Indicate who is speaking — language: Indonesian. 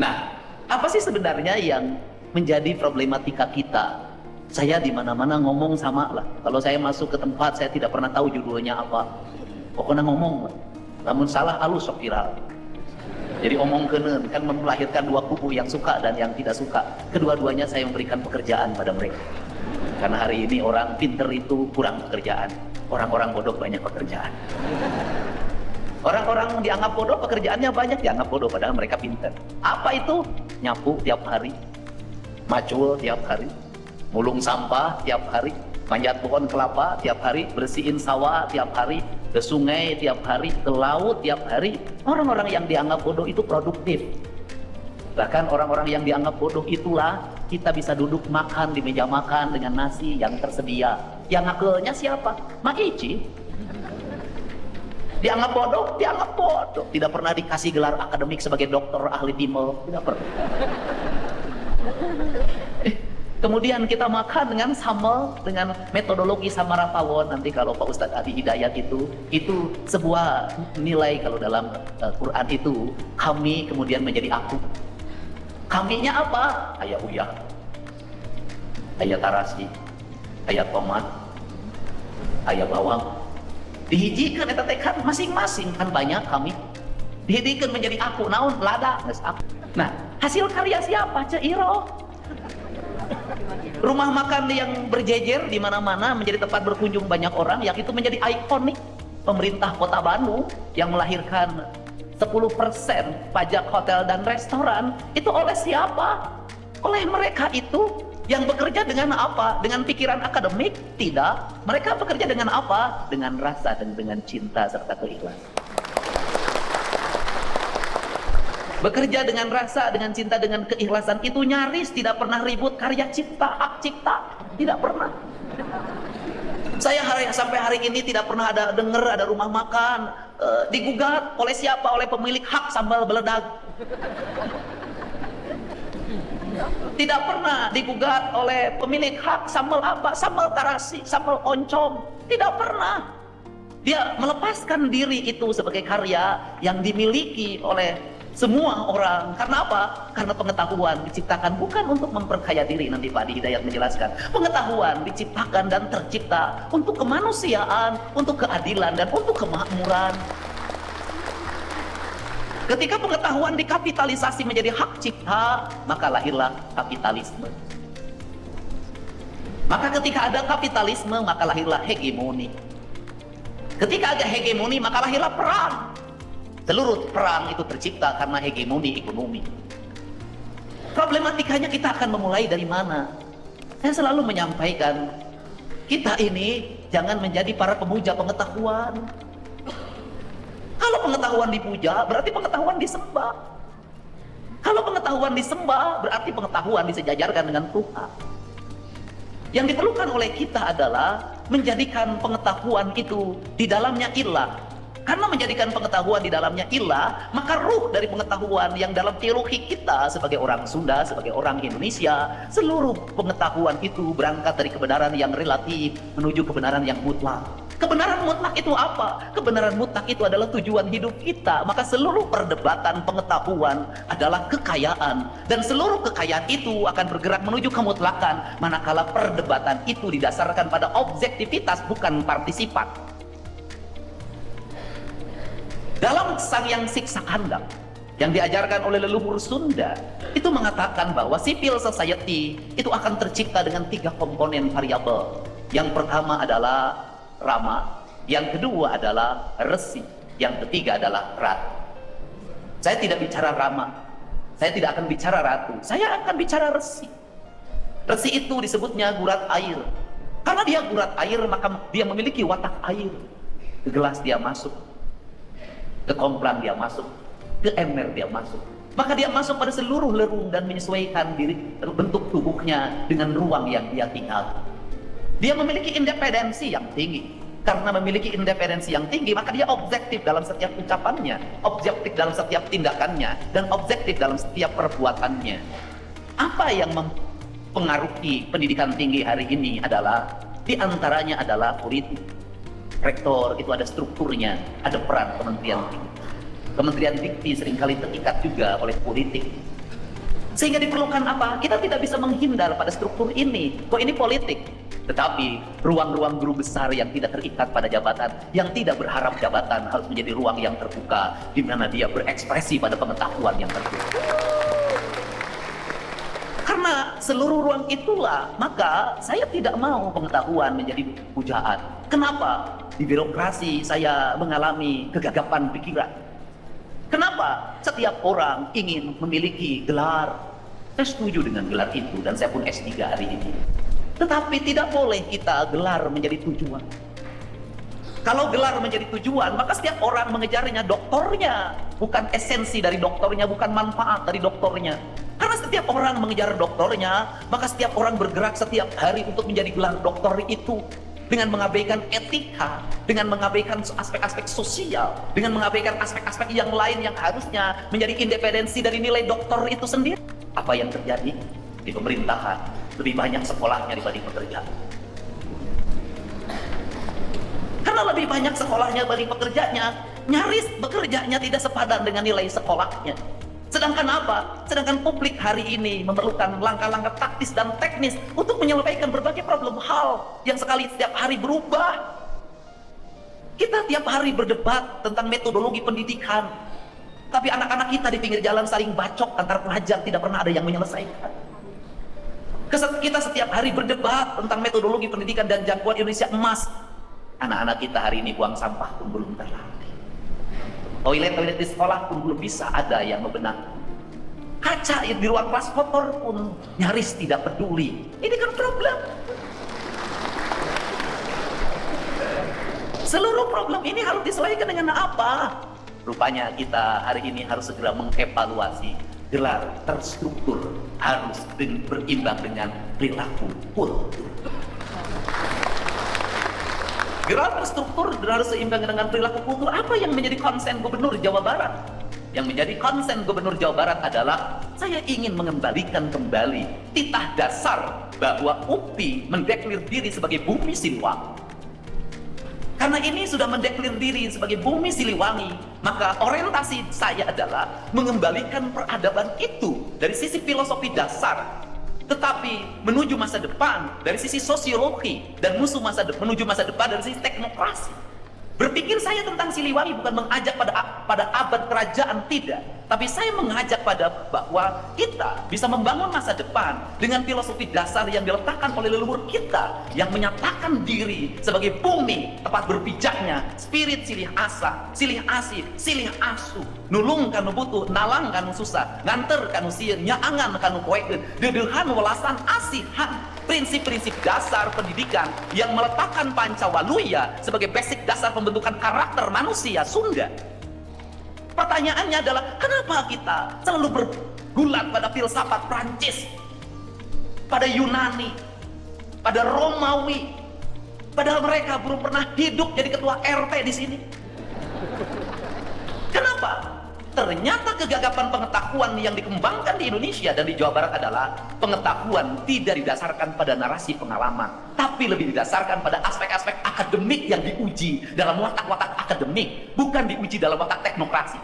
Speaker 1: Nah, apa sih sebenarnya yang menjadi problematika kita? Saya di mana-mana ngomong sama lah. Kalau saya masuk ke tempat, saya tidak pernah tahu judulnya apa. Pokoknya ngomong, namun salah halus sok viral. Jadi omong kenen kan melahirkan dua kubu yang suka dan yang tidak suka. Kedua-duanya saya memberikan pekerjaan pada mereka. Karena hari ini orang pinter itu kurang pekerjaan, orang-orang bodoh banyak pekerjaan. Orang-orang dianggap bodoh, pekerjaannya banyak, dianggap bodoh padahal mereka pinter. Apa itu? Nyapu tiap hari, macul tiap hari, mulung sampah tiap hari, manjat pohon kelapa tiap hari, bersihin sawah tiap hari, ke sungai tiap hari, ke laut tiap hari. Orang-orang yang dianggap bodoh itu produktif. Bahkan orang-orang yang dianggap bodoh itulah kita bisa duduk makan di meja makan dengan nasi yang tersedia. Yang ngakelnya siapa? Mak Ici. Dianggap bodoh, dianggap bodoh. Tidak pernah dikasih gelar akademik sebagai dokter ahli timel, tidak pernah. Kemudian kita makan dengan sambal, dengan metodologi Samara Pawon. Nanti kalau Pak Ustadz Adi Hidayat itu sebuah nilai kalau dalam Quran itu, kami kemudian menjadi aku. Kaminya apa? Ayah uyah, ayah tarasi, ayah tomat, ayah bawang. Dihijikan eta teh kan masing-masing kan banyak kami. Dihijikan menjadi aku, naon lada geus aku. Nah, hasil karya siapa? Ceiro. Rumah makan yang berjejer di mana-mana menjadi tempat berkunjung banyak orang, yang itu menjadi ikonik. Pemerintah Kota Bandung yang melahirkan 10% pajak hotel dan restoran, itu oleh siapa? Oleh mereka itu yang bekerja dengan apa? Dengan pikiran akademik? Tidak. Mereka bekerja dengan apa? Dengan rasa dan dengan cinta serta keikhlasan. Bekerja dengan rasa, dengan cinta, dengan keikhlasan itu nyaris tidak pernah ribut karya cipta, hak cipta. Tidak pernah. Saya sampai hari ini tidak pernah ada dengar ada rumah makan digugat oleh siapa? Oleh pemilik hak sambal beledag. Tidak pernah digugat oleh pemilik hak sambal apa? Sambal tarasi, sambal oncom. Tidak pernah. Dia melepaskan diri itu sebagai karya yang dimiliki oleh semua orang. Karena apa? Karena pengetahuan diciptakan bukan untuk memperkaya diri. Nanti Pak Adi Hidayat menjelaskan. Pengetahuan diciptakan dan tercipta untuk kemanusiaan, untuk keadilan, dan untuk kemakmuran. Ketika pengetahuan dikapitalisasi menjadi hak cipta, maka lahirlah kapitalisme. Maka ketika ada kapitalisme, maka lahirlah hegemoni. Ketika ada hegemoni, maka lahirlah perang. Seluruh perang itu tercipta karena hegemoni ekonomi. Problematikanya kita akan memulai dari mana? Saya selalu menyampaikan, kita ini jangan menjadi para pemuja pengetahuan. Kalau pengetahuan dipuja, berarti pengetahuan disembah. Kalau pengetahuan disembah, berarti pengetahuan disejajarkan dengan Tuhan. Yang diperlukan oleh kita adalah menjadikan pengetahuan itu di dalamnya ilah. Karena menjadikan pengetahuan di dalamnya ilah, maka ruh dari pengetahuan yang dalam teologi kita sebagai orang Sunda, sebagai orang Indonesia, seluruh pengetahuan itu berangkat dari kebenaran yang relatif menuju kebenaran yang mutlak. Kebenaran mutlak itu apa? Kebenaran mutlak itu adalah tujuan hidup kita. Maka seluruh perdebatan pengetahuan adalah kekayaan. Dan seluruh kekayaan itu akan bergerak menuju kemutlakan. Manakala perdebatan itu didasarkan pada objektivitas, bukan partisipan. Dalam Sang Yang Siksa Kandang yang diajarkan oleh leluhur Sunda, itu mengatakan bahwa civil society itu akan tercipta dengan 3 komponen variabel. Yang pertama adalah Rama, yang kedua adalah Resi, yang ketiga adalah Ratu. Saya tidak bicara Rama, saya tidak akan bicara Ratu, saya akan bicara Resi. Resi itu disebutnya gurat air. Karena dia gurat air, maka dia memiliki watak air. Ke gelas dia masuk, ke komplang dia masuk, ke ember dia masuk. Maka dia masuk pada seluruh lerung dan menyesuaikan diri bentuk tubuhnya dengan ruang yang dia tinggal. Dia memiliki independensi yang tinggi. Karena memiliki independensi yang tinggi, maka dia objektif dalam setiap ucapannya, objektif dalam setiap tindakannya, dan objektif dalam setiap perbuatannya. Apa yang mempengaruhi pendidikan tinggi hari ini adalah, di antaranya adalah politik. Rektor itu ada strukturnya, ada peran kementerian. Kementerian Dikti seringkali terikat juga oleh politik. Sehingga diperlukan apa? Kita tidak bisa menghindar pada struktur ini. Kok ini politik? Tetapi ruang-ruang guru besar yang tidak terikat pada jabatan, yang tidak berharap jabatan, harus menjadi ruang yang terbuka, di mana dia berekspresi pada pengetahuan yang terbuka. Karena seluruh ruang itulah, maka saya tidak mau pengetahuan menjadi pujaan. Kenapa? Di birokrasi saya mengalami kegagapan pikiran. Kenapa? Setiap orang ingin memiliki gelar. Saya setuju dengan gelar itu, dan saya pun S3 hari ini. Tetapi tidak boleh kita gelar menjadi tujuan. Kalau gelar menjadi tujuan, maka setiap orang mengejarnya doktornya, bukan esensi dari doktornya, bukan manfaat dari doktornya. Karena setiap orang mengejar doktornya, maka setiap orang bergerak setiap hari untuk menjadi gelar doktor itu, dengan mengabaikan etika, dengan mengabaikan aspek-aspek sosial, dengan mengabaikan aspek-aspek yang lain yang harusnya menjadi independensi dari nilai doktor itu sendiri. Apa yang terjadi di pemerintahan? Lebih banyak sekolahnya dibanding pekerjaan. Karena lebih banyak sekolahnya dibanding pekerjaannya, nyaris bekerjanya tidak sepadan dengan nilai sekolahnya. Sedangkan apa? Sedangkan publik hari ini memerlukan langkah-langkah taktis dan teknis untuk menyelesaikan berbagai problem hal yang sekali setiap hari berubah. Kita tiap hari berdebat tentang metodologi pendidikan, tapi anak-anak kita di pinggir jalan saling bacok antar pelajar, tidak pernah ada yang menyelesaikan. Kita setiap hari berdebat tentang metodologi pendidikan dan jangkauan Indonesia emas. Anak-anak kita hari ini buang sampah pun belum terlatih. Toilet-toilet di sekolah pun belum bisa ada yang membenahi. Kaca di ruang kelas kotor pun nyaris tidak peduli. Ini kan problem. Seluruh problem ini harus diselesaikan dengan apa? Rupanya kita hari ini harus segera mengevaluasi gelar terstruktur, harus berimbang dengan perilaku kultur. Gelar terstruktur harus seimbang dengan perilaku kultur. Apa yang menjadi konsen Gubernur Jawa Barat? Yang menjadi konsen Gubernur Jawa Barat adalah saya ingin mengembalikan kembali titah dasar bahwa UPI mendeklir diri sebagai Bumi Siliwangi. Karena ini sudah mendeklir diri sebagai Bumi Siliwangi, maka orientasi saya adalah mengembalikan peradaban itu dari sisi filosofi dasar, tetapi menuju masa depan dari sisi sosiologi, dan menuju masa depan dari sisi teknokrasi. Berpikir saya tentang Siliwangi bukan mengajak pada abad kerajaan, tidak, tapi saya mengajak pada bahwa kita bisa membangun masa depan dengan filosofi dasar yang diletakkan oleh leluhur kita, yang menyatakan diri sebagai bumi tempat berpijaknya spirit silih asa, silih asih, silih asu, nulung kanu butuh, nalang kanu susah, nganter kanu sieun, nyaangan kanu poekeun, deudeuhan welasan asihan. Prinsip-prinsip dasar pendidikan yang meletakkan Pancawaluya sebagai basic dasar pembentukan karakter manusia Sunda. Pertanyaannya adalah, kenapa kita selalu bergulat pada filsafat Prancis, pada Yunani, pada Romawi, padahal mereka belum pernah hidup jadi ketua RT di sini? Kenapa? Ternyata kegagapan pengetahuan yang dikembangkan di Indonesia dan di Jawa Barat adalah pengetahuan tidak didasarkan pada narasi pengalaman, tapi lebih didasarkan pada aspek-aspek akademik yang diuji dalam watak-watak akademik, bukan diuji dalam watak teknokrasi.